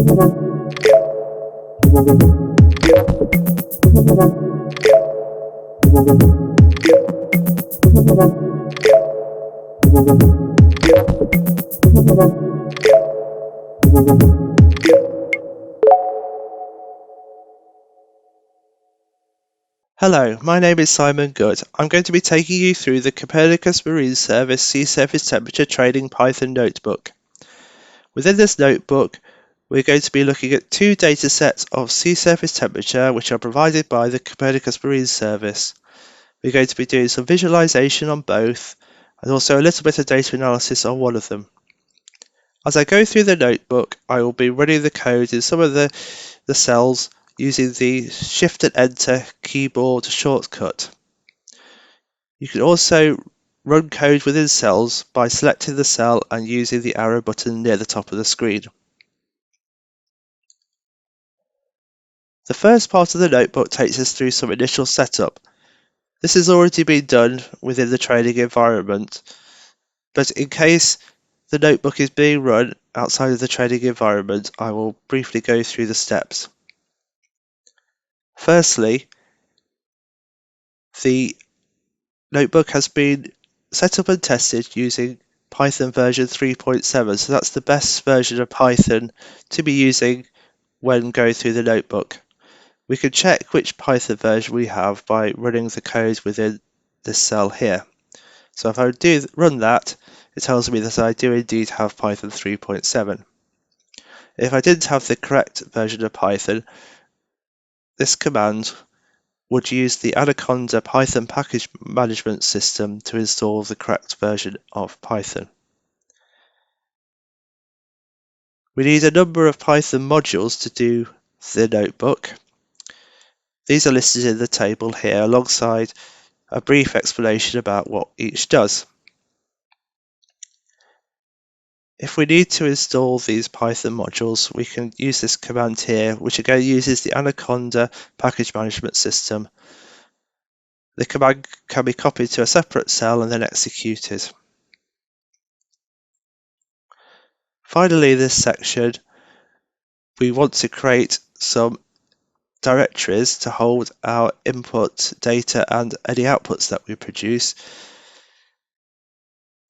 Hello, my name is Simon Good. I'm going to be taking you through the Copernicus Marine Service Sea Surface Temperature Training Python notebook. Within this notebook, we're going to be looking at two data sets of sea surface temperature which are provided by the Copernicus Marine Service. We're going to be doing some visualization on both and also a little bit of data analysis on one of them. As I go through the notebook, I will be running the code in some of the cells using the Shift and Enter keyboard shortcut. You can also run code within cells by selecting the cell and using the arrow button near the top of the screen. The first part of the notebook takes us through some initial setup. This has already been done within the training environment, but in case the notebook is being run outside of the training environment, I will briefly go through the steps. Firstly, the notebook has been set up and tested using Python version 3.7, so that's the best version of Python to be using when going through the notebook. We can check which Python version we have by running the code within this cell here. So if I do run that, it tells me that I do indeed have Python 3.7. If I didn't have the correct version of Python, this command would use the Anaconda Python package management system to install the correct version of Python. We need a number of Python modules to do the notebook. These are listed in the table here alongside a brief explanation about what each does. If we need to install these Python modules, we can use this command here, which again uses the Anaconda package management system. The command can be copied to a separate cell and then executed. Finally, in this section, we want to create some directories to hold our input data and any outputs that we produce.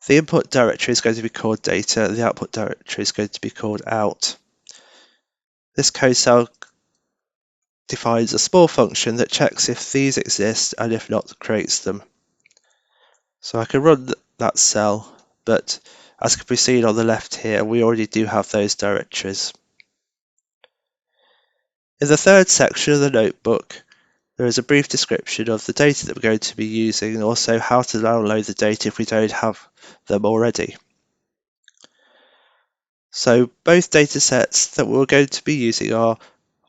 The input directory is going to be called data, the output directory is going to be called out. This code cell defines a small function that checks if these exist and if not, creates them. So I can run that cell, but as can be seen on the left here, we already do have those directories. In the third section of the notebook, there is a brief description of the data that we're going to be using and also how to download the data if we don't have them already. So both data sets that we're going to be using are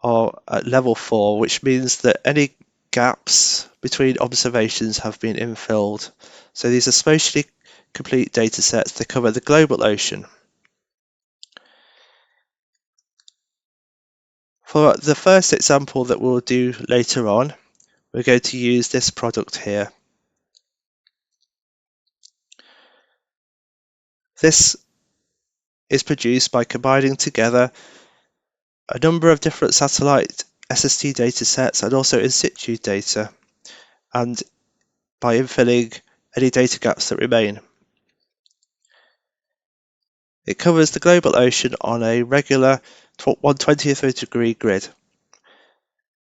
at level 4, which means that any gaps between observations have been infilled. So these are spatially complete data sets that cover the global ocean. For the first example that we'll do later on, we're going to use this product here. This is produced by combining together a number of different satellite SST data sets and also in situ data, and by infilling any data gaps that remain. It covers the global ocean on a regular 1/20th of a degree grid.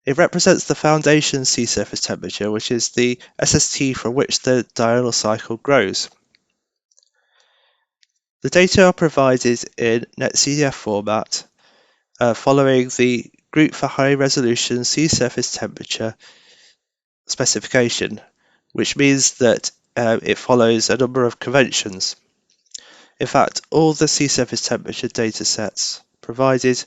It represents the foundation sea surface temperature, which is the SST from which the diurnal cycle grows. The data are provided in NetCDF format following the Group for High Resolution Sea Surface Temperature specification, which means that it follows a number of conventions. In fact, all the sea surface temperature data sets provided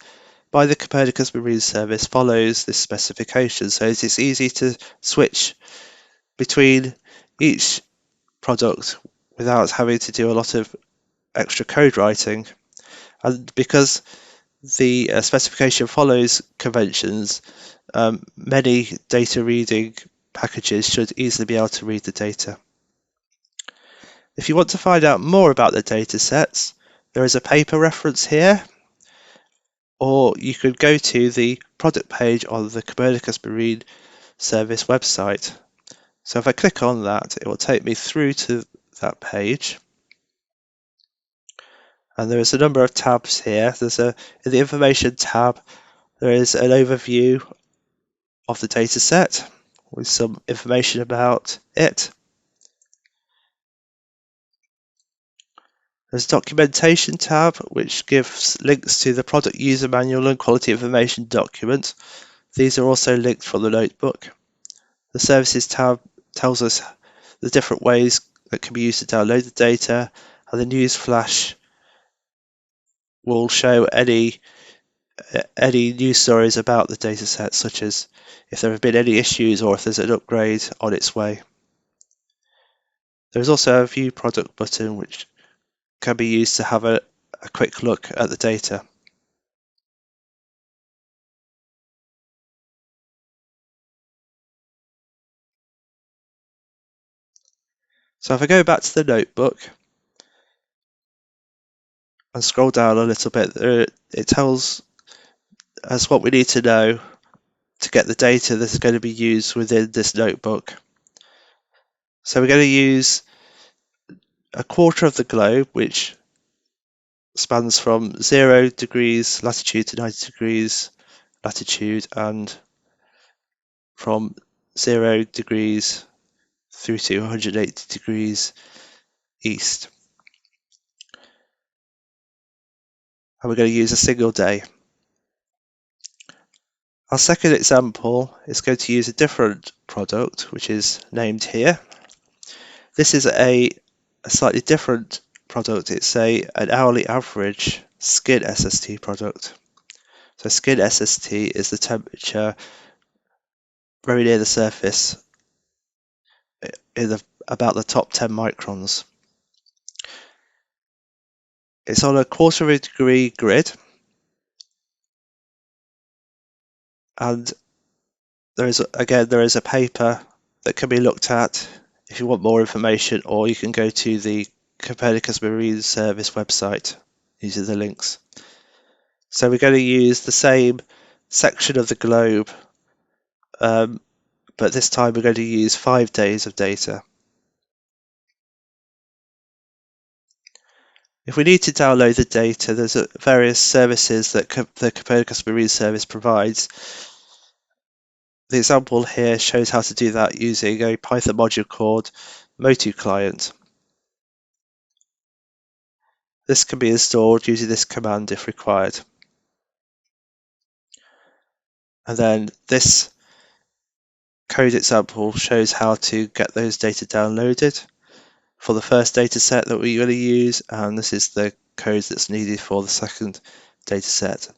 by the Copernicus Marine Service follows this specification, so it is easy to switch between each product without having to do a lot of extra code writing. And because the specification follows conventions, many data reading packages should easily be able to read the data. If you want to find out more about the data sets, there is a paper reference here. or you could go to the product page on the Copernicus Marine Service website. So if I click on that, it will take me through to that page. And there is a number of tabs here. In the information tab, there is an overview of the data set with some information about it. There's a documentation tab, which gives links to the product user manual and quality information document. These are also linked from the notebook. The services tab tells us the different ways that can be used to download the data, and the news flash will show any news stories about the data set, such as if there have been any issues or if there's an upgrade on its way. There's also a view product button, which can be used to have a quick look at the data. So if I go back to the notebook and scroll down a little bit, it tells us what we need to know to get the data that is going to be used within this notebook. So we're going to use a quarter of the globe, which spans from 0 degrees latitude to 90 degrees latitude, and from 0 degrees through to 180 degrees east. And we're going to use a single day. Our second example is going to use a different product, which is named here. This is a slightly different product. It's an hourly average skin SST product. So skin SST is the temperature very near the surface in about the top 10 microns. It's on a quarter of a degree grid, and there is a paper that can be looked at if you want more information, or you can go to the Copernicus Marine Service website using the links. So we're going to use the same section of the globe, but this time we're going to use 5 days of data. If we need to download the data, there's various services that the Copernicus Marine Service provides. The example here shows how to do that using a Python module called MotuClient. This can be installed using this command if required. And then this code example shows how to get those data downloaded for the first data set that we're going to use, and this is the code that's needed for the second data set.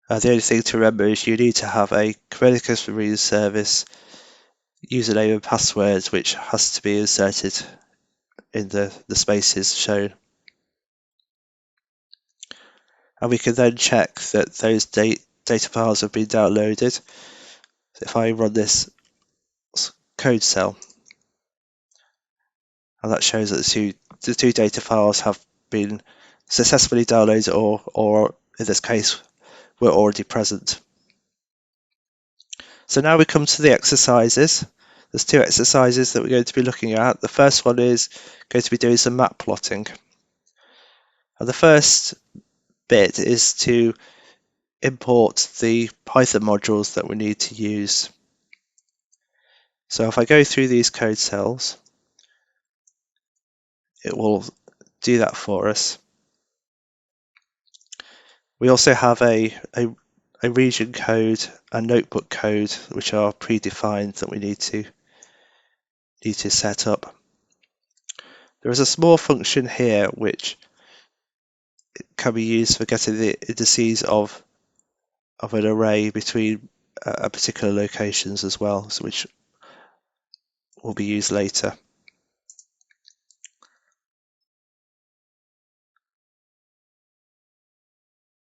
The only thing to remember is you need to have a Copernicus Marine Service username and password, which has to be inserted in the spaces shown. And we can then check that those data files have been downloaded. So if I run this code cell, and that shows that the two data files have been successfully downloaded, or in this case, were already present. So now we come to the exercises. There's 2 exercises that we're going to be looking at. The first one is going to be doing some map plotting. And the first bit is to import the Python modules that we need to use. So if I go through these code cells, it will do that for us. We also have a region code and notebook code, which are predefined, that we need to set up. There is a small function here which can be used for getting the indices of an array between particular locations as well, so which will be used later.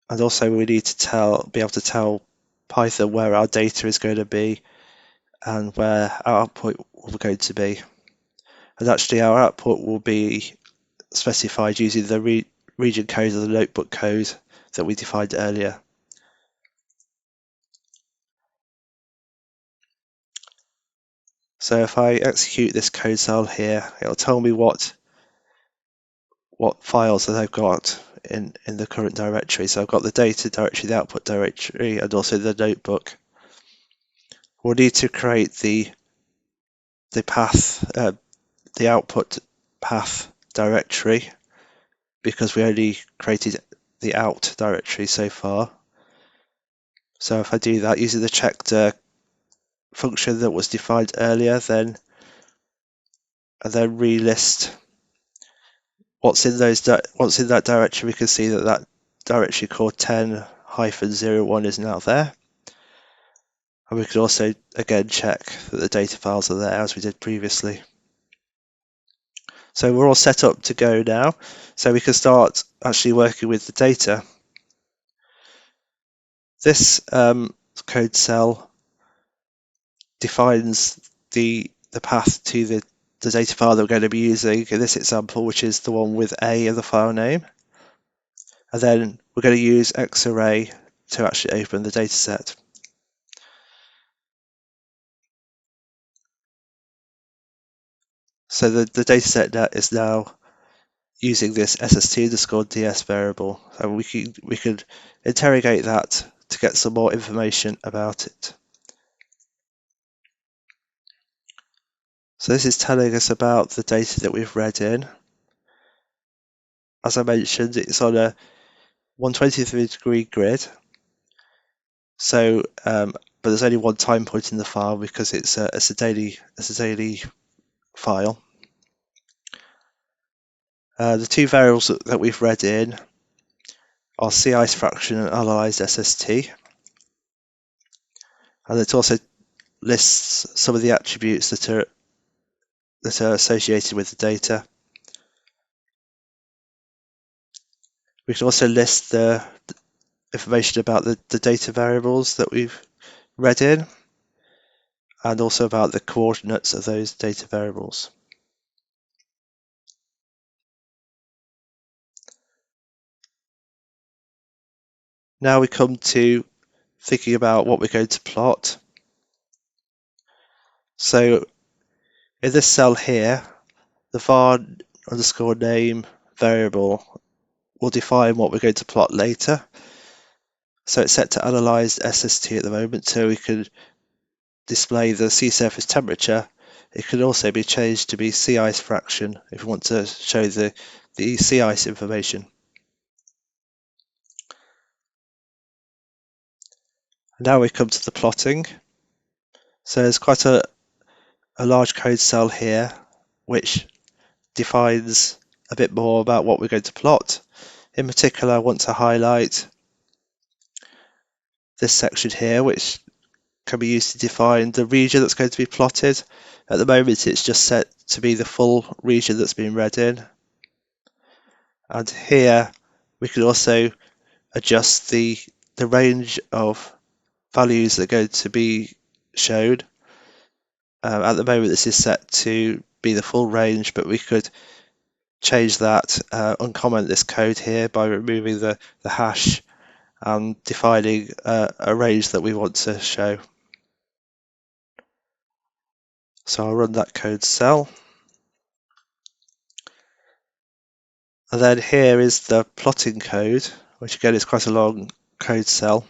And also we need to be able to tell Python where our data is going to be and where our output will be going to be. And actually our output will be specified using the region code of the notebook code that we defined earlier. So if I execute this code cell here, it'll tell me what files that I've got in the current directory. So I've got the data directory, the output directory, and also the notebook. We'll need to create the path, the output path directory, because we only created the out directory so far. So if I do that using the checked function that was defined earlier, then relist what's in that directory, we can see that directory called 10-01 is now there. And we could also again check that the data files are there as we did previously. So we're all set up to go now. So we can start actually working with the data. This code cell defines the path to the data file that we're going to be using in this example, which is the one with A in the file name. And then we're going to use Xarray to actually open the data set. So the data set is now using this SST_DS variable, and we could interrogate that to get some more information about it. So this is telling us about the data that we've read in. As I mentioned, it's on a 123-degree grid. So, but there's only one time point in the file because it's a daily file. The two variables that we've read in are sea ice fraction and analyzed SST, and it also lists some of the attributes that are associated with the data. We can also list the information about the data variables that we've read in, and also about the coordinates of those data variables. Now we come to thinking about what we're going to plot. So in this cell here, the var_name variable will define what we're going to plot later. So it's set to analyzed SST at the moment, so we could display the sea surface temperature. It could also be changed to be sea ice fraction if we want to show the sea ice information. Now we come to the plotting. So there's quite a large code cell here which defines a bit more about what we're going to plot. In particular, I want to highlight this section here, which can be used to define the region that's going to be plotted. At the moment, it's just set to be the full region that's been read in. And here we can also adjust the range of values that are going to be showed. At the moment, this is set to be the full range, but we could change that, uncomment this code here by removing the hash and defining a range that we want to show. So I'll run that code cell. And then here is the plotting code, which again is quite a long code cell.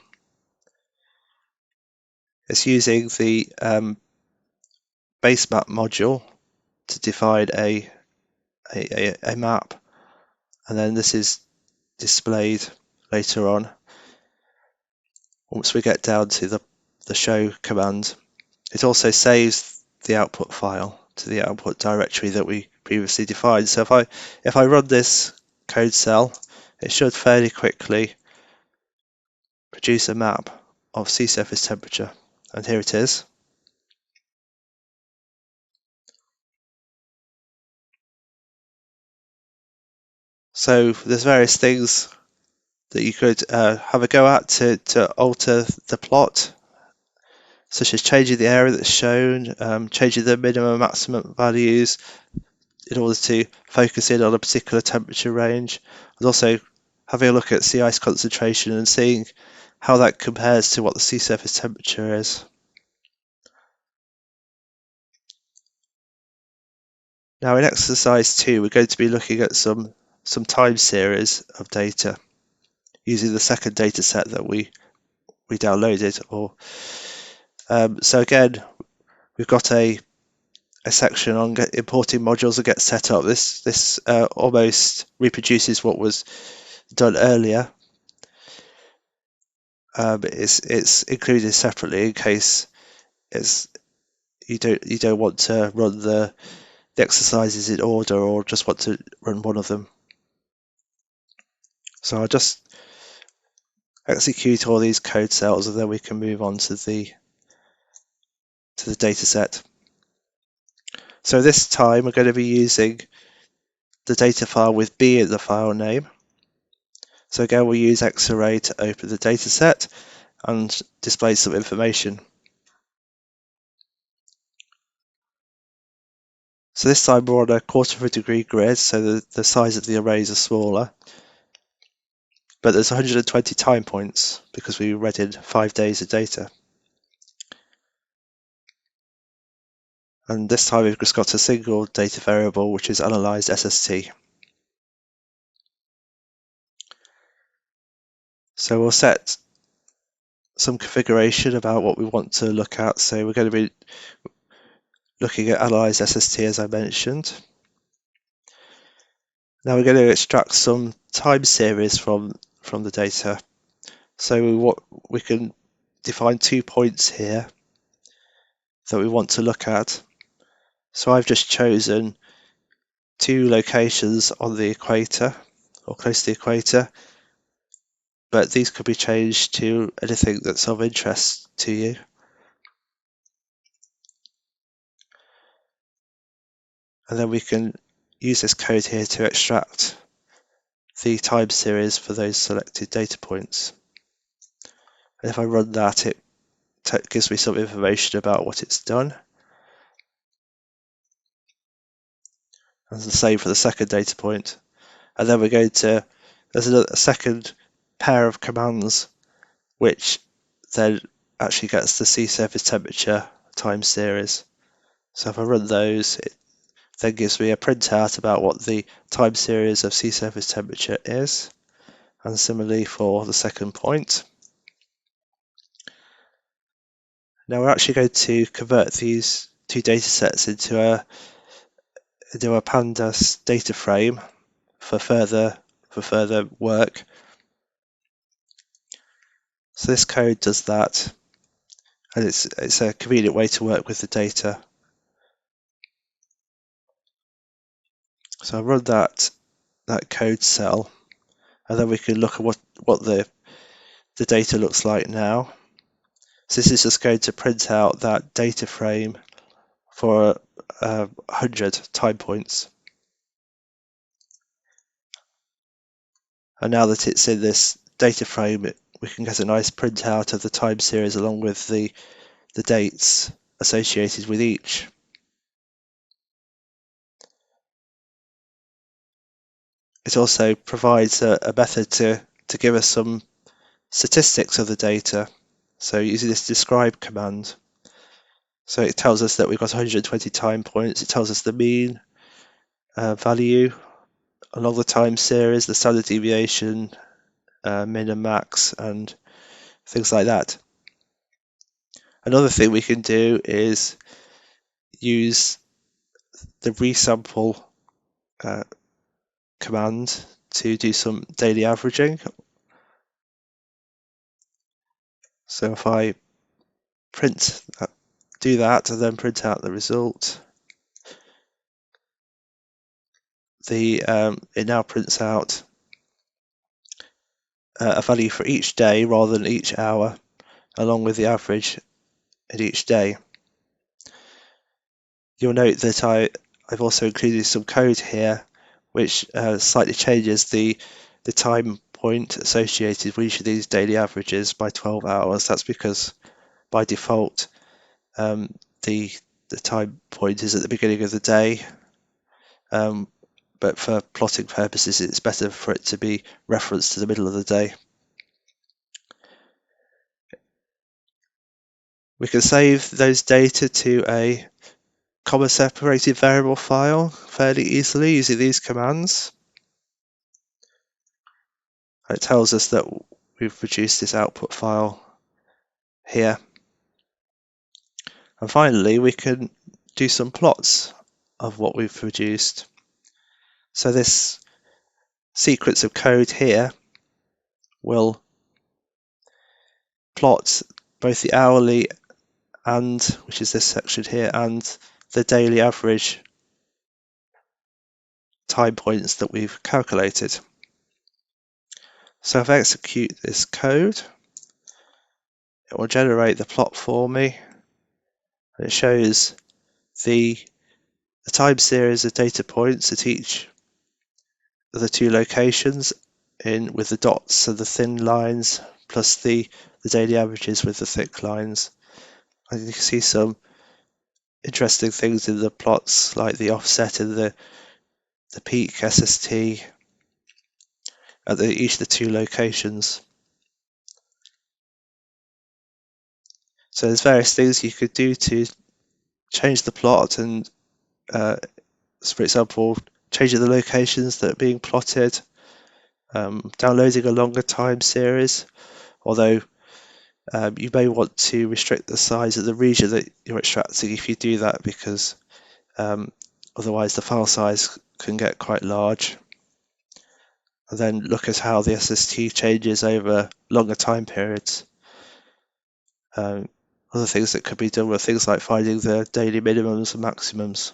It's using the base map module to define a map, and then this is displayed later on once we get down to the show command. It also saves the output file to the output directory that we previously defined. So if I run this code cell, it should fairly quickly produce a map of sea surface temperature, and here it is. So there's various things that you could have a go at to alter the plot, such as changing the area that's shown, changing the minimum and maximum values in order to focus in on a particular temperature range, and also having a look at sea ice concentration and seeing how that compares to what the sea surface temperature is. Now in exercise 2, we're going to be looking at some time series of data using the second data set that we downloaded. So again, we've got a section on importing modules that get set up. This almost reproduces what was done earlier. It's included separately in case you don't want to run the exercises in order or just want to run one of them. So I'll just execute all these code cells and then we can move on to the data set. So this time we're going to be using the data file with B in the file name. So again, we'll use Xarray to open the data set and display some information. So this time we're on a 1/4 grid, so the size of the arrays are smaller. But there's 120 time points because we read in 5 days of data. And this time we've just got a single data variable, which is analyzed SST. So we'll set some configuration about what we want to look at. So we're going to be looking at analyzed SST, as I mentioned. Now we're going to extract some time series from the data. So we can define 2 points here that we want to look at. So I've just chosen 2 locations on the equator or close to the equator, but these could be changed to anything that's of interest to you. And then we can use this code here to extract the time series for those selected data points. And if I run that, it gives me some information about what it's done. And the same for the second data point. And then we're going to, there's a second pair of commands which then actually gets the sea surface temperature time series. So if I run those, it then gives me a printout about what the time series of sea surface temperature is. And similarly for the second point. Now we're actually going to convert these 2 data sets into a pandas data frame for further work. So this code does that, and it's a convenient way to work with the data. So I run that code cell, and then we can look at what the data looks like now. So this is just going to print out that data frame for 100 time points. And now that it's in this data frame, we can get a nice printout of the time series along with the dates associated with each. It also provides a method to give us some statistics of the data. So using this describe command, so it tells us that we've got 120 time points. It tells us the mean value along the time series, the standard deviation, min and max, and things like that. Another thing we can do is use the resample command to do some daily averaging. So if I do that and then print out the result, it now prints out a value for each day rather than each hour, along with the average in each day. You'll note that I've also included some code here which slightly changes the time point associated with each of these daily averages by 12 hours. That's because by default the time point is at the beginning of the day, but for plotting purposes it's better for it to be referenced to the middle of the day. We can save those data to a comma separated variable file fairly easily using these commands. It tells us that we've produced this output file here. And finally, we can do some plots of what we've produced. So this sequence of code here will plot both the hourly and, which is this section here, and the daily average time points that we've calculated. So if I execute this code, it will generate the plot for me. And it shows the time series of data points at each of the two locations with the dots and the thin lines, plus the daily averages with the thick lines. And you can see some interesting things in the plots, like the offset and the peak SST at each of the two locations. So there's various things you could do to change the plot, and for example, changing the locations that are being plotted, downloading a longer time series, although you may want to restrict the size of the region that you're extracting if you do that, because otherwise the file size can get quite large. And then look at how the SST changes over longer time periods. Other things that could be done were things like finding the daily minimums and maximums.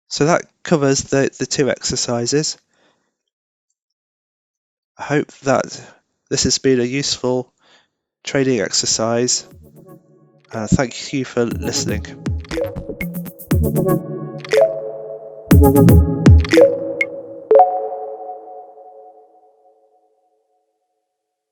So that covers the two exercises. I hope that this has been a useful training exercise. Thank you for listening.